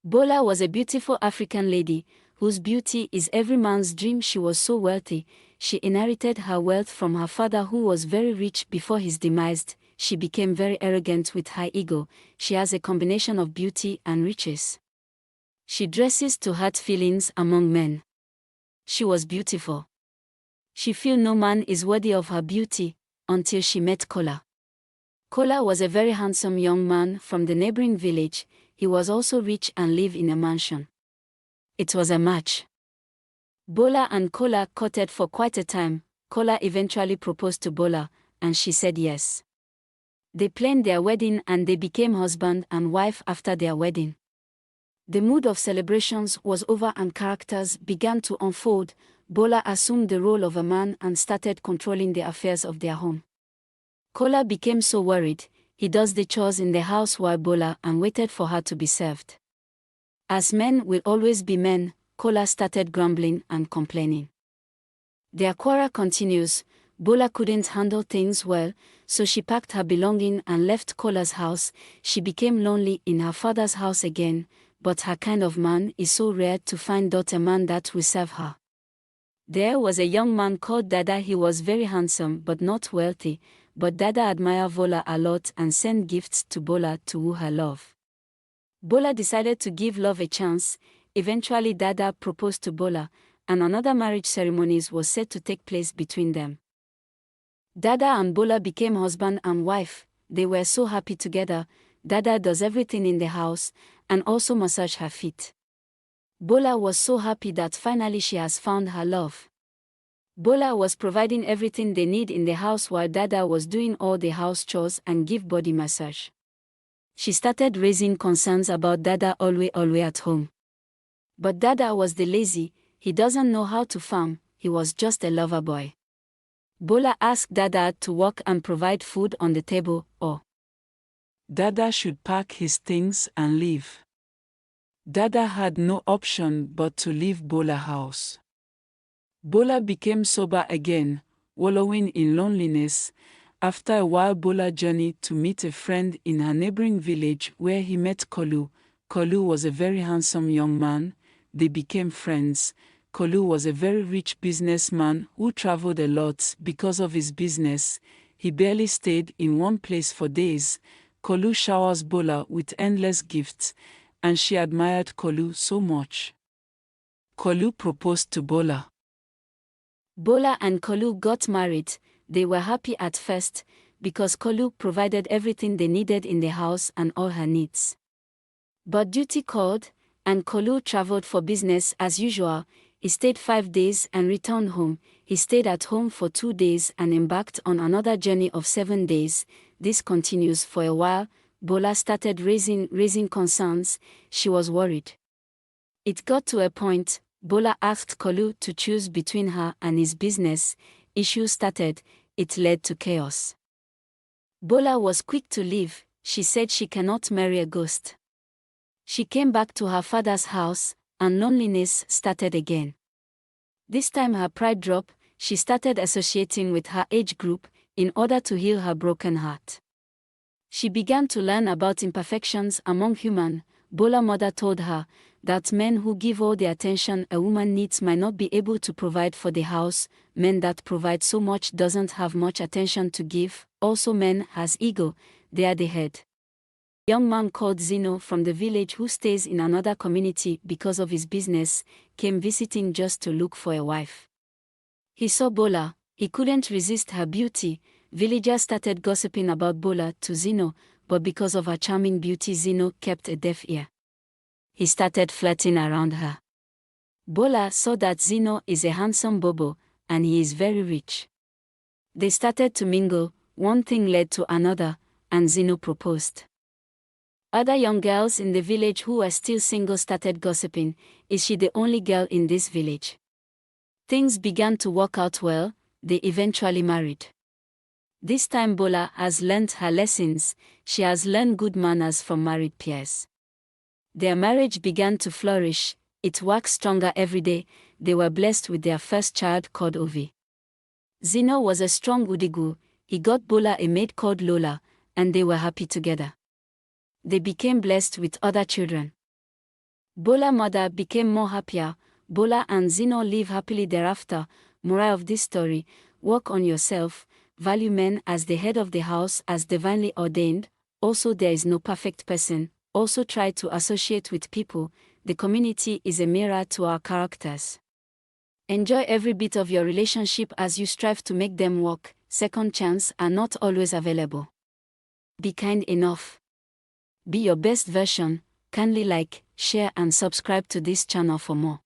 Bola was a beautiful African lady, whose beauty is every man's dream. She was so wealthy. She inherited her wealth from her father, who was very rich before his demise. She became very arrogant with high ego. She has a combination of beauty and riches. She dresses to hurt feelings among men. She was beautiful. She felt no man is worthy of her beauty, until she met Kola. Kola was a very handsome young man from the neighboring village. He was also rich and lived in a mansion. It was a match. Bola and Kola courted for quite a time. Kola eventually proposed to Bola, and she said yes. They planned their wedding and they became husband and wife after their wedding. The mood of celebrations was over and characters began to unfold. Bola assumed the role of a man and started controlling the affairs of their home. Kola became so worried. He does the chores in the house while Bola and waited for her to be served. As men will always be men, Kola started grumbling and complaining. Their quarrel continues. Bola couldn't handle things well, so she packed her belongings and left Kola's house. She became lonely in her father's house again, but her kind of man is so rare to find a man that will serve her. There was a young man called Dada. He was very handsome but not wealthy, but Dada admired Bola a lot and sent gifts to Bola to woo her love. Bola decided to give love a chance. Eventually Dada proposed to Bola, and another marriage ceremony was set to take place between them. Dada and Bola became husband and wife. They were so happy together. Dada does everything in the house, and also massage her feet. Bola was so happy that finally she has found her love. Bola was providing everything they need in the house while Dada was doing all the house chores and give body massage. She started raising concerns about Dada always at home. But Dada was the lazy. He doesn't know how to farm. He was just a lover boy. Bola asked Dada to work and provide food on the table, or Dada should pack his things and leave. Dada had no option but to leave Bola house. Bola became sober again, wallowing in loneliness. After a while Bola journeyed to meet a friend in her neighboring village where he met Kolu. Kolu was a very handsome young man. They became friends. Kolu was a very rich businessman who traveled a lot because of his business. He barely stayed in one place for days. Kolu showers Bola with endless gifts, and she admired Kolu so much. Kolu proposed to Bola. Bola and Kolu got married. They were happy at first, because Kolu provided everything they needed in the house and all her needs. But duty called, and Kolu traveled for business as usual. He stayed 5 days and returned home. He stayed at home for 2 days and embarked on another journey of 7 days. This continues for a while. Bola started raising concerns. She was worried. It got to a point. Bola asked Kolu to choose between her and his business. Issues started. It led to chaos. Bola was quick to leave. She said she cannot marry a ghost. She came back to her father's house, and loneliness started again. This time her pride dropped. She started associating with her age group in order to heal her broken heart. She began to learn about imperfections among humans. Bola's mother told her that men who give all the attention a woman needs might not be able to provide for the house. Men that provide so much doesn't have much attention to give. Also men has ego, they are the head. A young man called Zino from the village who stays in another community because of his business, came visiting just to look for a wife. He saw Bola. He couldn't resist her beauty. Villagers started gossiping about Bola to Zino, but because of her charming beauty Zino kept a deaf ear. He started flirting around her. Bola saw that Zino is a handsome bobo, and he is very rich. They started to mingle. One thing led to another, and Zino proposed. Other young girls in the village who were still single started gossiping. Is she the only girl in this village? Things began to work out well. They eventually married. This time Bola has learnt her lessons. She has learned good manners from married peers. Their marriage began to flourish. It waxed stronger every day. They were blessed with their first child called Ovi. Zino was a strong Udigu. He got Bola a maid called Lola, and they were happy together. They became blessed with other children. Bola mother became more happier. Bola and Zeno live happily thereafter. Moral of this story: work on yourself, value men as the head of the house as divinely ordained. Also, there is no perfect person. Also, try to associate with people. The community is a mirror to our characters. Enjoy every bit of your relationship as you strive to make them work. Second chance are not always available. Be kind enough. Be your best version. Kindly like, share and subscribe to this channel for more.